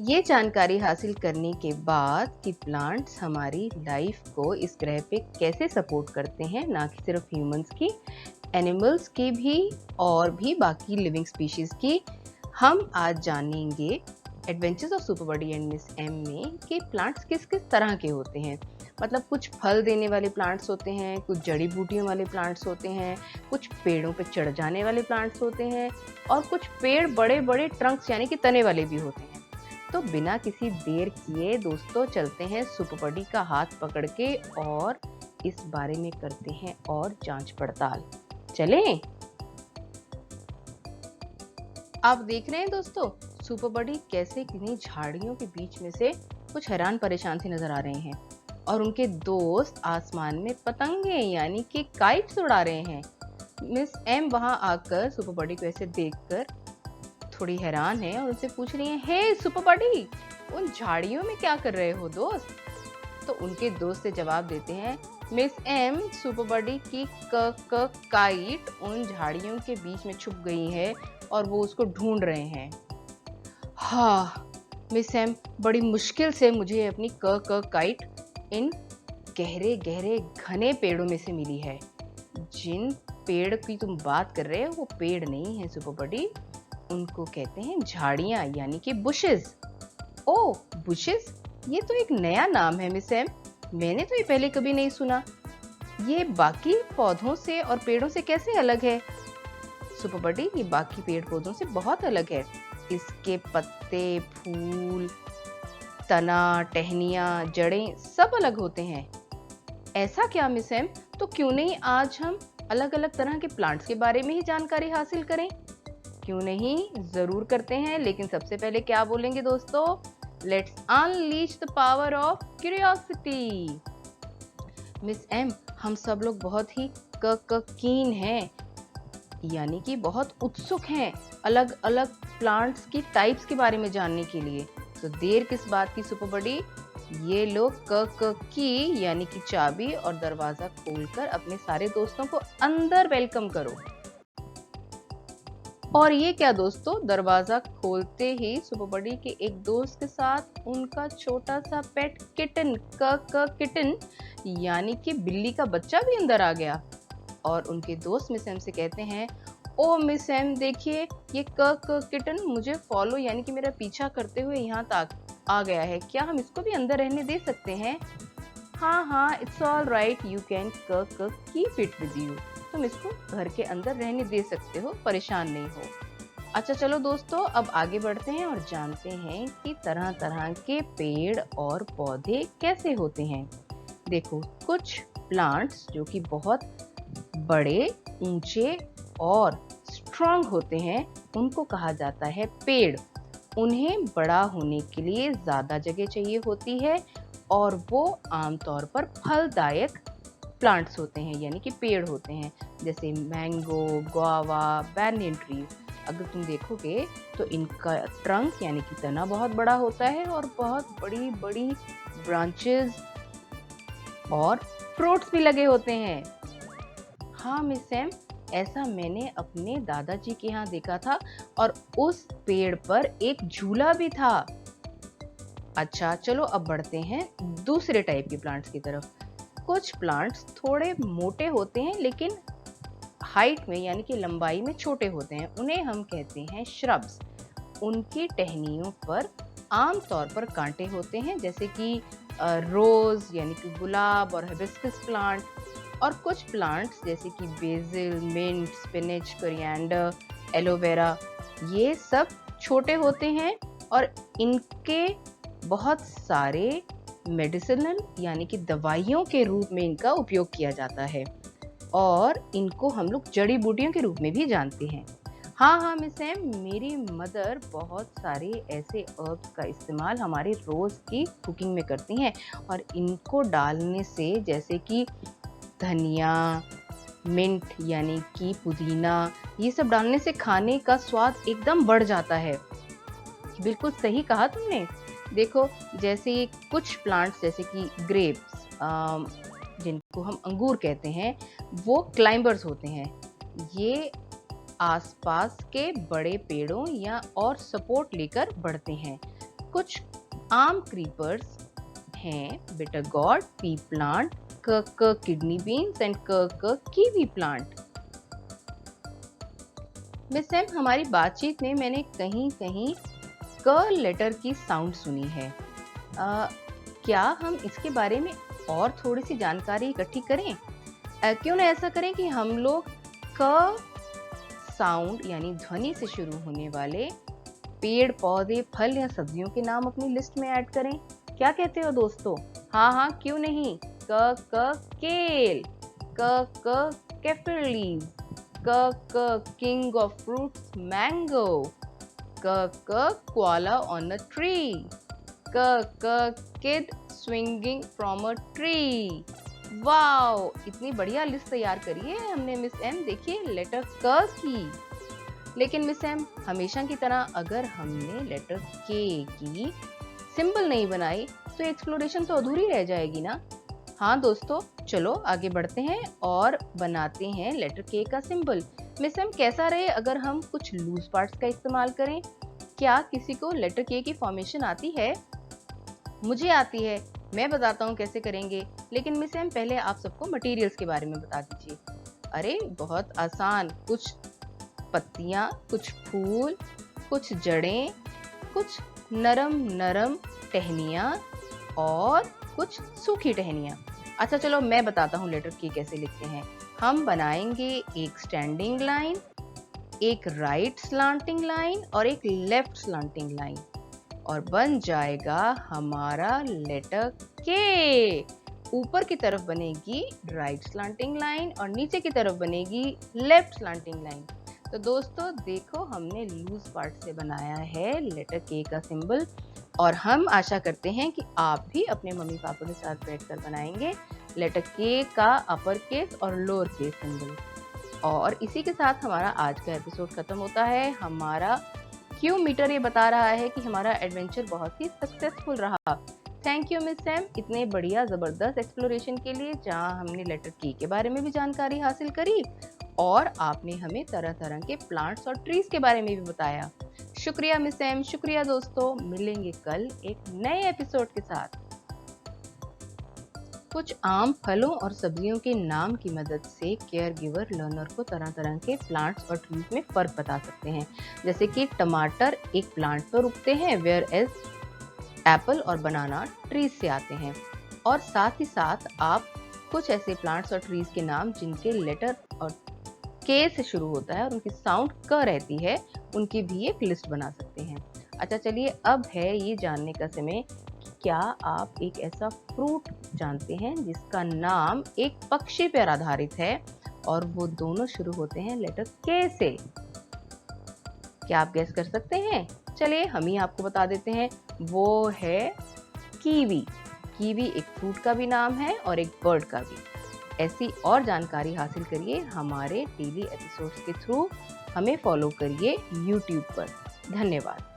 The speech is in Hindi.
ये जानकारी हासिल करने के बाद कि प्लांट्स हमारी लाइफ को इस ग्रह पे कैसे सपोर्ट करते हैं, ना कि सिर्फ ह्यूमंस की, एनिमल्स की भी और भी बाकी लिविंग स्पीशीज की, हम आज जानेंगे adventures of super buddy and miss M में कि प्लांट्स किस किस तरह के होते हैं। मतलब कुछ फल देने वाले प्लांट्स होते हैं, कुछ जड़ी बूटियों वाले प्लांट्स होते हैं, कुछ पेड़ों पे चढ़ जाने वाले प्लांट्स होते हैं और कुछ पेड़ बड़े बड़े ट्रंक्स यानी कि तने वाले भी होते हैं। तो बिना किसी देर किए दोस्तों चलते हैं सुपर बडी का हाथ पकड़ के और इस बारे में करते हैं और जांच पड़ताल। चलें? आप देख रहे हैं दोस्तों सुपर बडी कैसे किन्हीं झाड़ियों के बीच में से कुछ हैरान परेशान से नजर आ रहे हैं और उनके दोस्त आसमान में पतंगे यानी कि काइट्स उड़ा रहे हैं। मिस एम वहां आकर सुपर बडी को ऐसे देखकर थोड़ी हैरान है और उनसे पूछ रही है, हे सुपर बडी, उन झाड़ियों में क्या कर रहे हो दोस्त? तो उनके दोस्त से जवाब देते हैं, मिस एम, सुपर बडी की काइट उन झाड़ियों के बीच में छुप गई है और वो उसको ढूंढ रहे हैं। हाँ मिस एम, बड़ी मुश्किल से मुझे अपनी काइट इन गहरे गहरे घने पेड़ों में से मिली है। जिन पेड़ की तुम बात कर रहे हो वो पेड़ नहीं है सुपर बडी, उनको कहते हैं झाड़ियां यानी कि बुशेस। ओह बुशेस, ये तो एक नया नाम है मिस एम, मैंने तो ये पहले कभी नहीं सुना। ये बाकी पौधों से और पेड़ों से कैसे अलग है? सुपर बडी, ये बाकी पेड़ पौधों से बहुत अलग है। इसके पत्ते, फूल, तना, टहनियां, जड़ें सब अलग होते हैं। ऐसा क्या मिस एम? तो क्यों नहीं आज हम अलग अलग तरह के प्लांट्स के बारे में ही जानकारी हासिल करें? क्यों नहीं, जरूर करते हैं, लेकिन सबसे पहले क्या बोलेंगे दोस्तों? Let's unleash the power of curiosity. Miss M, हम सब लोग बहुत ही कीन हैं, यानी कि बहुत उत्सुक हैं अलग अलग प्लांट्स की टाइप्स के बारे में जानने के लिए। तो देर किस बात की सुपर बडी, ये लोग की यानी कि चाबी और दरवाजा खोलकर अपने सारे दोस्तों को अंदर वेलकम करो। और ये क्या दोस्तों, दरवाजा खोलते ही सुपर बडी के एक दोस्त के साथ उनका छोटा सा पेट किटन किटन यानी कि बिल्ली का बच्चा भी अंदर आ गया और उनके दोस्त मिस एम से कहते हैं, ओ मिस एम देखिए, ये किटन मुझे फॉलो यानी कि मेरा पीछा करते हुए यहाँ तक आ गया है, क्या हम इसको भी अंदर रहने दे सकते हैं? हाँ, it's all right, you can keep it with you, तुम इसको घर के अंदर रहने दे सकते हो, परेशान नहीं हो। अच्छा चलो दोस्तों, अब आगे बढ़ते हैं और जानते हैं कि तरह तरह के पेड़ और पौधे कैसे होते हैं। देखो, कुछ प्लांट्स जो कि बहुत बड़े, ऊंचे और स्ट्रॉन्ग होते हैं, उनको कहा जाता है पेड़। उन्हें बड़ा होने के लिए ज्यादा जगह चाहिए होती है और वो आमतौर पर फलदायक प्लांट्स होते हैं यानी कि पेड़ होते हैं, जैसे मैंगो, गुआवा, बैनियन ट्री। अगर तुम देखोगे तो इनका ट्रंक यानी कि तना बहुत बड़ा होता है और बहुत बड़ी बड़ी ब्रांचेस और फ्रूट्स भी लगे होते हैं। हाँ मिस सैम, ऐसा मैंने अपने दादाजी के यहाँ देखा था और उस पेड़ पर एक झूला भी था। अच्छा चलो, अब बढ़ते हैं दूसरे टाइप के प्लांट्स की तरफ। कुछ प्लांट्स थोड़े मोटे होते हैं लेकिन हाइट में यानी कि लंबाई में छोटे होते हैं, उन्हें हम कहते हैं श्रब्स। उनकी टहनियों पर आमतौर पर कांटे होते हैं, जैसे कि रोज यानी कि गुलाब और हिबिस्कस प्लांट। और कुछ प्लांट्स जैसे कि basil, mint, spinach, coriander, aloe vera, ये सब छोटे होते हैं और इनके बहुत सारे मेडिसिनल यानी कि दवाइयों के रूप में इनका उपयोग किया जाता है और इनको हम लोग जड़ी बूटियों के रूप में भी जानते हैं। हाँ मिस सैम, मेरी मदर बहुत सारे ऐसे हर्ब्स का इस्तेमाल हमारी रोज की कुकिंग में करती हैं और इनको डालने से, जैसे कि धनिया, मिंट यानी कि पुदीना, ये सब डालने से खाने का स्वाद एकदम बढ़ जाता है। बिल्कुल सही कहा तुमने। देखो, जैसे कुछ प्लांट्स जैसे कि ग्रेप्स, जिनको हम अंगूर कहते हैं, वो क्लाइंबर्स होते हैं। ये आसपास के बड़े पेड़ों या और सपोर्ट लेकर बढ़ते हैं। कुछ आम क्रीपर्स हैं बिटर गॉड, पी प्लांट, क किडनी बीन्स एंड क कीवी प्लांट। मिस एम, हमारी बातचीत में मैंने कहीं कहीं क लेटर की साउंड सुनी है। क्या हम इसके बारे में और थोड़ी सी जानकारी इकट्ठी करें? क्यों ना ऐसा करें कि हम लोग क साउंड यानी ध्वनि से शुरू होने वाले पेड़ पौधे फल या सब्जियों के नाम अपनी लिस्ट में ऐड करें। क्या कहते हो दोस्तों? हाँ, क्यों नहीं। क केल, क केफिर लीव, क किंग ऑफ फ्रूट्स मैंगो, क कोआला ऑन अ ट्री, क kid swinging from a tree. Wow, इतनी बढ़िया लिस्ट तैयार करी है हमने मिस एम, देखिए लेटर क की। लेकिन मिस एम, हमेशा की तरह अगर हमने लेटर के की सिंबल नहीं बनाई तो एक्सप्लोरेशन तो अधूरी रह जाएगी ना। हाँ दोस्तों, चलो आगे बढ़ते हैं और बनाते हैं लेटर के का सिंबल। मिस एम, कैसा रहे अगर हम कुछ लूज पार्ट्स का इस्तेमाल करें? क्या किसी को लेटर के की फॉर्मेशन आती है? मुझे आती है, मैं बताता हूँ कैसे करेंगे। लेकिन मिस एम, पहले आप सबको मटेरियल्स के बारे में बता दीजिए। अरे बहुत आसान, कुछ पत्तियां, कुछ फूल, कुछ जड़ें, कुछ नरम टहनियां और कुछ सूखी टहनियां। अच्छा चलो मैं बताता हूँ लेटर के कैसे लिखते हैं। हम बनाएंगे एक स्टैंडिंग लाइन, एक राइट स्लांटिंग लाइन और एक लेफ्ट स्लांटिंग लाइन, और बन जाएगा हमारा लेटर के। ऊपर की तरफ बनेगी राइट स्लांटिंग लाइन और नीचे की तरफ बनेगी लेफ्ट स्लांटिंग लाइन। तो दोस्तों देखो, हमने लूज पार्ट से बनाया है लेटर के का सिंबल, और हम आशा करते हैं कि आप भी अपने मम्मी पापा के साथ बैठकर बनाएंगे लेटर के का अपर केस और लोअर केस सिंबल। और इसी के साथ हमारा आज का एपिसोड खत्म होता है। हमारा क्यू मीटर ये बता रहा है कि हमारा एडवेंचर बहुत ही सक्सेसफुल रहा। थैंक यू मिस सैम, इतने बढ़िया ज़बरदस्त एक्सप्लोरेशन के लिए, जहां हमने लेटर के बारे में भी जानकारी हासिल करी और आपने हमें तरह तरह के प्लांट्स और ट्रीज के बारे में भी बताया। शुक्रिया मिस सैम, शुक्रिया दोस्तों। मिलेंगे कल एक नए एपिसोड के साथ। कुछ आम फलों और सब्जियों के नाम की मदद से केयर गिवर लर्नर को तरह तरह के प्लांट्स और ट्रीज में फर्क बता सकते हैं। जैसे कि टमाटर एक प्लांट पर उगते हैं, वेयर एज एप्पल और बनाना ट्रीज से आते हैं। और साथ ही साथ आप कुछ ऐसे प्लांट्स और ट्रीज के नाम जिनके लेटर और के से शुरू होता है और उनकी साउंड क रहती है, उनकी भी एक लिस्ट बना सकते हैं। अच्छा चलिए, अब है ये जानने का समय कि क्या आप एक ऐसा फ्रूट जानते हैं जिसका नाम एक पक्षी पर आधारित है और वो दोनों शुरू होते हैं लेटर के से? क्या आप गेस कर सकते हैं? चलिए हम ही आपको बता देते हैं, वो है कीवी। कीवी एक फ्रूट का भी नाम है और एक बर्ड का भी। ऐसी और जानकारी हासिल करिए हमारे डेली एपिसोड्स के थ्रू। हमें फॉलो करिए YouTube पर। धन्यवाद।